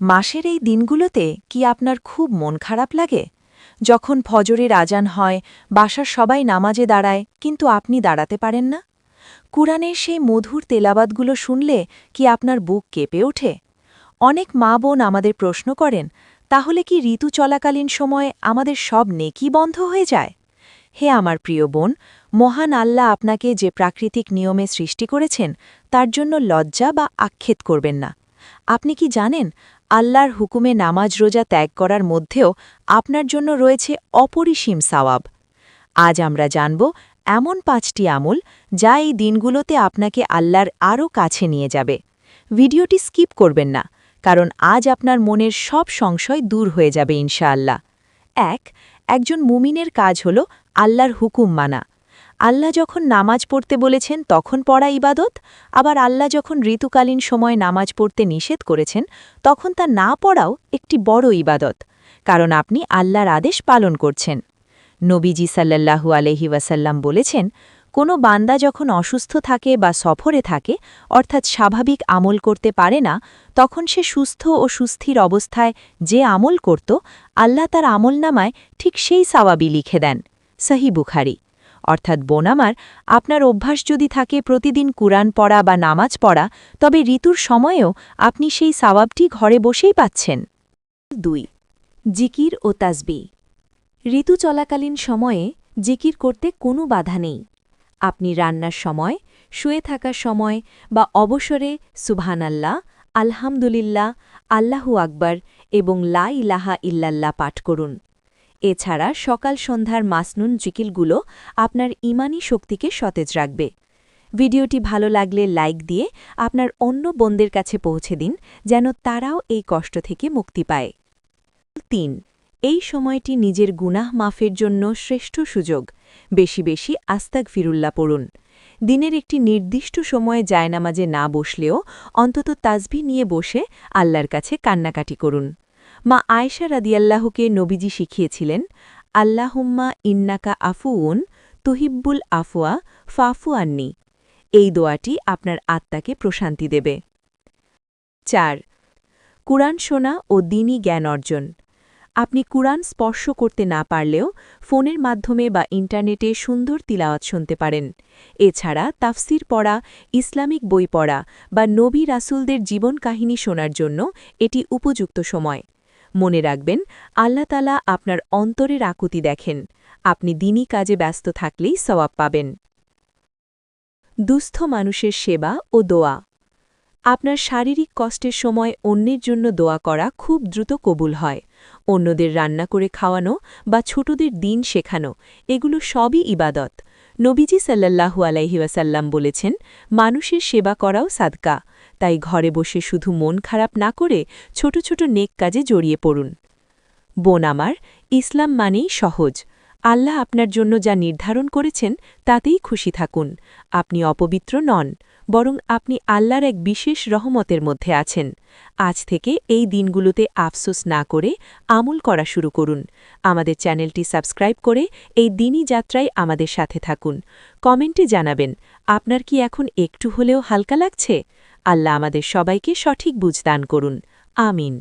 মাসের এই দিনগুলোতে কি আপনার খুব মন খারাপ লাগে? যখন ফজরের আজান হয়, বাসার সবাই নামাজে দাঁড়ায়, কিন্তু আপনি দাঁড়াতে পারেন না? কুরআনের সেই মধুর তেলাওয়াতগুলো শুনলে কি আপনার বুক কেঁপে ওঠে? অনেক মা বোন আমাদের প্রশ্ন করেন, তাহলে কি ঋতু চলাকালীন সময়ে আমাদের সব নেকি বন্ধ হয়ে যায়? হে আমার প্রিয় বোন, মহান আল্লাহ আপনাকে যে প্রাকৃতিক নিয়মে সৃষ্টি করেছেন, তার জন্য লজ্জা বা আক্ষেপ করবেন না। আপনি কি জানেন, আল্লাহর হুকুমে নামাজ রোজা ত্যাগ করার মধ্যেও আপনার জন্য রয়েছে অপরিসীম সাওয়াব। আজ আমরা জানব এমন ৫টি আমল যা এই দিনগুলোতে আপনাকে আল্লাহর আরও কাছে নিয়ে যাবে। ভিডিওটি স্কিপ করবেন না, কারণ আজ আপনার মনের সব সংশয় দূর হয়ে যাবে ইনশাআল্লাহ। একজন মুমিনের কাজ হল আল্লাহর হুকুম মানা। আল্লাহ যখন নামাজ পড়তে বলেছেন তখন পড়া ইবাদত, আবার আল্লাহ যখন ঋতুকালীন সময় নামাজ পড়তে নিষেধ করেছেন তখন তা না পড়াও একটি বড় ইবাদত, কারণ আপনি আল্লাহর আদেশ পালন করছেন। নবীজি সাল্লাল্লাহু আলাইহি ওয়াসাল্লাম বলেছেন, কোনো বান্দা যখন অসুস্থ থাকে বা সফরে থাকে, অর্থাৎ স্বাভাবিক আমল করতে পারে না, তখন সে সুস্থ ও সুস্থির অবস্থায় যে আমল করত, আল্লাহ তার আমলনামায় ঠিক সেই সাওয়াবই লিখে দেন। সহিহ বুখারী। অর্থাৎ বোন আমার, আপনার অভ্যাস যদি থাকে প্রতিদিন কুরআন পড়া বা নামাজ পড়া, তবে ঋতুর সময়েও আপনি সেই সাওয়াবটি ঘরে বসেই পাচ্ছেন। ২. জিকির ও তাসবিহ। ঋতু চলাকালীন সময়ে জিকির করতে কোনো বাধা নেই। আপনি রান্নার সময়, শুয়ে থাকার সময় বা অবসরে সুবহানাল্লাহ, আলহামদুলিল্লাহ, আল্লাহু আকবার এবং লা ইলাহা ইল্লাল্লাহ পাঠ করুন। এছাড়া সকাল সন্ধ্যার মাসনুন জিকিরগুলো আপনার ঈমানী শক্তিকে সতেজ রাখবে। ভিডিওটি ভালো লাগলে লাইক দিয়ে আপনার অন্য বোনদের কাছে পৌঁছে দিন, যেন তারাও এই কষ্ট থেকে মুক্তি পায়। ৩. এই সময়টি নিজের গুনাহ মাফের জন্য শ্রেষ্ঠ সুযোগ। বেশি বেশি আস্তাগফিরুল্লাহ পড়ুন। দিনের একটি নির্দিষ্ট সময়ে জায়নামাজে না বসলেও অন্তত তাসবিহ নিয়ে বসে আল্লাহর কাছে কান্নাকাটি করুন। মা আয়েশা রাদিয়াল্লাহুকে নবীজি শিখিয়েছিলেন, আল্লাহুম্মা ইন্নাকা আফুউন তুহিব্বুল আফওয়া ফাফু আন্নি। এই দোয়াটি আপনার আত্মাকে প্রশান্তি দেবে। ৪. কুরআন শোনা ও দ্বীনি জ্ঞান অর্জন। আপনি কুরআন স্পর্শ করতে না পারলেও ফোনের মাধ্যমে বা ইন্টারনেটে সুন্দর তিলাওয়াত শুনতে পারেন। এছাড়া তাফসির পড়া, ইসলামিক বই পড়া বা নবী রাসূলদের জীবন কাহিনী শোনার জন্য এটি উপযুক্ত সময়। মনে রাখবেন, আল্লাহ তাআলা আপনার অন্তরের আকুতি দেখেন। আপনি দ্বীনি কাজে ব্যস্ত থাকলেই সওয়াব পাবেন। দুস্থ মানুষের সেবা ও দোয়া। আপনার শারীরিক কষ্টের সময় অন্যের জন্য দোয়া করা খুব দ্রুত কবুল হয়। অন্যদের রান্না করে খাওয়ানো বা ছোটদের দিন শেখানো, এগুলো সবই ইবাদত। নবীজি সাল্লাল্লাহু আলাইহি ওয়াসাল্লাম বলেছেন, মানুষের সেবা করাও সাদকা। তাই ঘরে বসে শুধু মন খারাপ না করে ছোট ছোট নেক কাজে জড়িয়ে পড়ুন। বোন আমার, ইসলাম মানেই সহজ। আল্লাহ আপনার জন্য যা নির্ধারণ করেছেন তাতেই খুশি থাকুন। আপনি অপবিত্র নন, বরং আপনি আল্লাহর এক বিশেষ রহমতের মধ্যে আছেন। আজ থেকে এই দিনগুলোতে আফসোস না করে আমল করা শুরু করুন। আমাদের চ্যানেলটি সাবস্ক্রাইব করে এই দিনই যাত্রায় আমাদের সাথে থাকুন। কমেন্টে জানাবেন, আপনার কি এখন একটু হলেও হালকা লাগছে? আল্লাহ আমাদের সবাইকে সঠিক বুঝ দান করুন। আমিন।